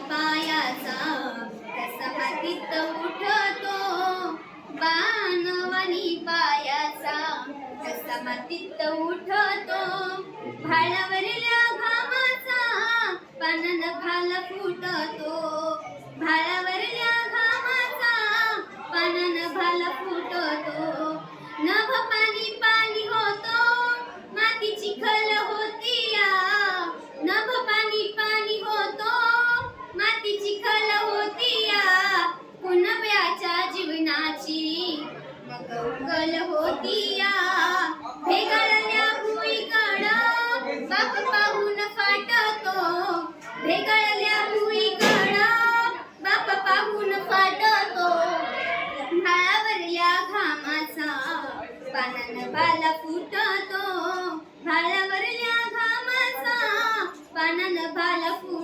पायाचा कसा मातीत उठतो बाणवानी पायाचा कसा मातीत उठतो भाळावरल्या घामाचा पानान भाला फुटतो भाळावरल्या घामाचा पानान भाला फुटतो नभ पाणी पाणी होतो माती चिखल होतीया नभ पाणी पाणी होतो माती चिखल होतीया पुनव्याच्या जीवनाची मग उकल होतीया भेगाळल्या भुईकड बाप पाहून फाटतो भेगाळल्या भुईकड बाप पाहून फाटतो भाळावरल्या घामाचा पानान भाला फुटतो भाळावरल्या घामाचा पानान भाला फुटतो